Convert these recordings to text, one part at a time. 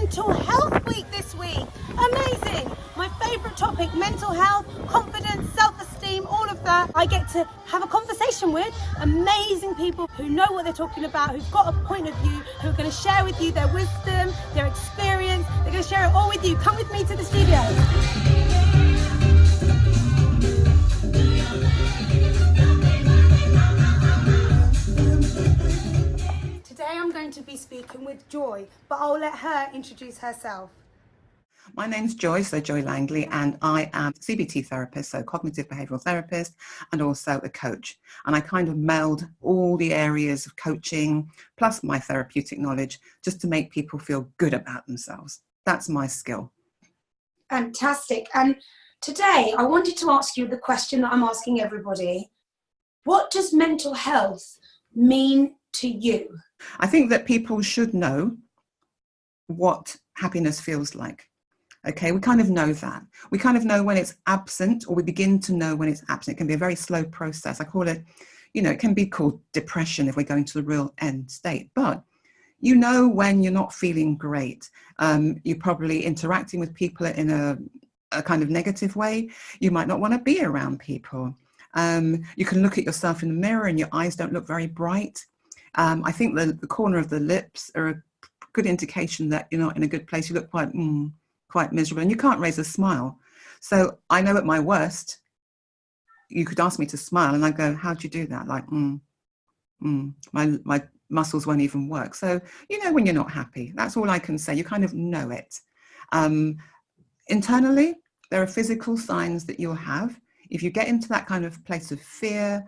Mental Health Week this week. Amazing. My favourite topic, mental health, confidence, self-esteem, all of that. I get to have a conversation with amazing people who know what they're talking about, who've got a point of view, who are going to share with you their wisdom, their experience. They're going to share it all with you. Come with me to the studio. Today I'm going to be speaking with Joy, but I'll let her introduce herself. My name's Joy, so Joy Langley, and I am a CBT therapist, so cognitive behavioural therapist, and also a coach. And I kind of meld all the areas of coaching plus my therapeutic knowledge just to make people feel good about themselves. That's my skill. Fantastic. And today I wanted to ask you the question that I'm asking everybody. What does mental health mean to you? I think that people should know what happiness feels like. Okay, we kind of know that. We kind of know when it's absent, or we begin to know when it's absent. It can be a very slow process. I call it, it can be called depression if we're going to the real end state. But you know when you're not feeling great. You're probably interacting with people in a kind of negative way. You might not want to be around people. You can look at yourself in the mirror and your eyes don't look very bright. I think the corner of the lips are a good indication that you're not in a good place. You look quite miserable and you can't raise a smile. So I know at my worst, you could ask me to smile and I go, how do you do that? Like, my muscles won't even work. So, when you're not happy, that's all I can say. You kind of know it. Internally, there are physical signs that you'll have. If you get into that kind of place of fear,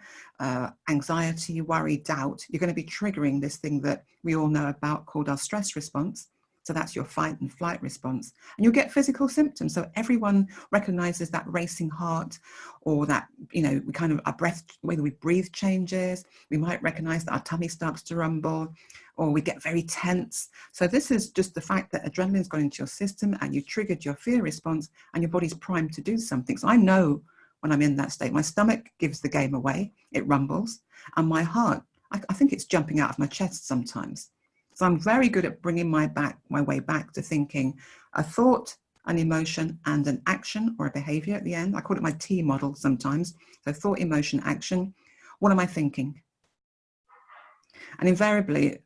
anxiety, worry, doubt, you're going to be triggering this thing that we all know about called our stress response. So that's your fight and flight response. And you'll get physical symptoms. So everyone recognizes that racing heart, or that, we kind of, our breath, the way that we breathe changes. We might recognize that our tummy starts to rumble, or we get very tense. So this is just the fact that adrenaline's gone into your system and you triggered your fear response and your body's primed to do something. So I know when I'm in that state, my stomach gives the game away, it rumbles, and my heart, I think it's jumping out of my chest sometimes. So I'm very good at bringing my way back to thinking a thought, an emotion, and an action or a behavior at the end. I call it my T model sometimes. So thought, emotion, action. What am I thinking? And invariably,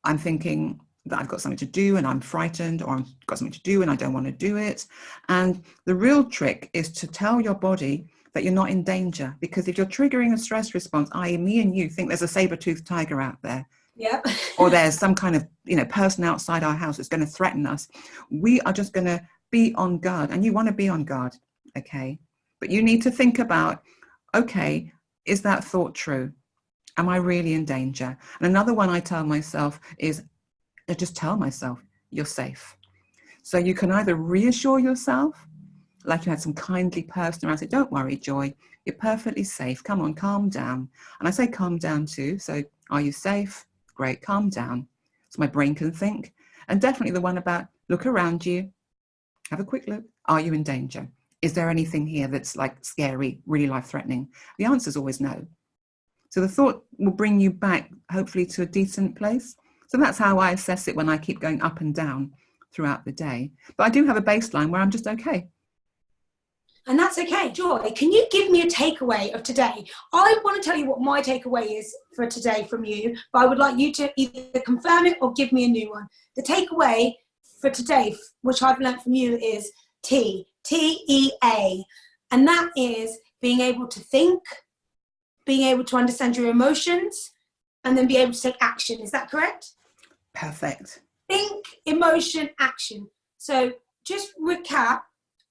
I'm thinking that I've got something to do and I'm frightened, or I've got something to do and I don't want to do it. And the real trick is to tell your body that you're not in danger, because if you're triggering a stress response, i.e. me and you think there's a saber-toothed tiger out there, or there's some kind of person outside our house that's going to threaten us, we are just going to be on guard. And you want to be on guard, okay? But you need to think about, okay, is that thought true? Am I really in danger? And another one I tell myself is, I just tell myself, you're safe. So you can either reassure yourself, like you had some kindly person around, say, don't worry, Joy, you're perfectly safe. Come on, calm down. And I say calm down too. So are you safe? Great, calm down. So my brain can think. And definitely the one about look around you, have a quick look. Are you in danger? Is there anything here that's like scary, really life-threatening? The answer is always no. So the thought will bring you back, hopefully, to a decent place. So that's how I assess it when I keep going up and down throughout the day. But I do have a baseline where I'm just okay. And that's okay. Joy, can you give me a takeaway of today? I want to tell you what my takeaway is for today from you, but I would like you to either confirm it or give me a new one. The takeaway for today, which I've learned from you, is T-E-A. And that is being able to think, being able to understand your emotions, and then be able to take action. Is that correct? Perfect. Think, emotion, action. So just recap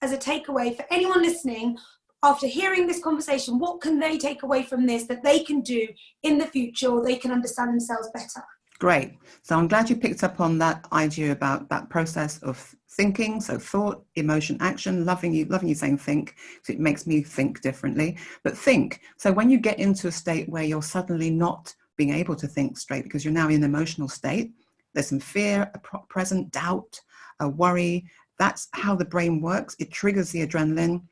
as a takeaway for anyone listening, after hearing this conversation, what can they take away from this that they can do in the future, or they can understand themselves better? Great. So I'm glad you picked up on that idea about that process of thinking. So thought, emotion, action. Loving you saying think, because it makes me think differently. But think. So when you get into a state where you're suddenly not being able to think straight because you're now in an emotional state, there's some fear, present doubt, a worry. That's how the brain works. It triggers the adrenaline.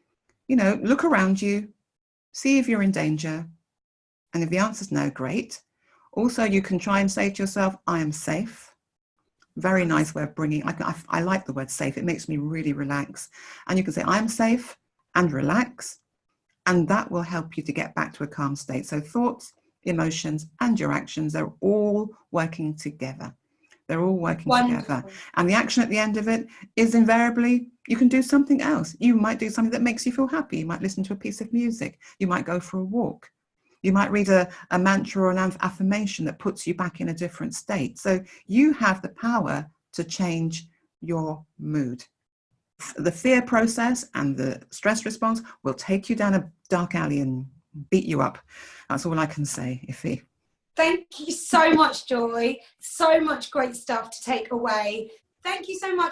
Look around you, see if you're in danger. And if the answer is no, great. Also, you can try and say to yourself, I am safe. Very nice way of bringing, I like the word safe. It makes me really relax. And you can say, I'm safe, and relax. And that will help you to get back to a calm state. So thoughts, emotions, and your actions are all working together. They're all working together. And the action at the end of it is invariably, you can do something else. You might do something that makes you feel happy. You might listen to a piece of music. You might go for a walk. You might read a mantra or an affirmation that puts you back in a different state. So you have the power to change your mood. The fear process and the stress response will take you down a dark alley and beat you up. That's all I can say, Ife. Thank you so much, Joy. So much great stuff to take away. Thank you so much.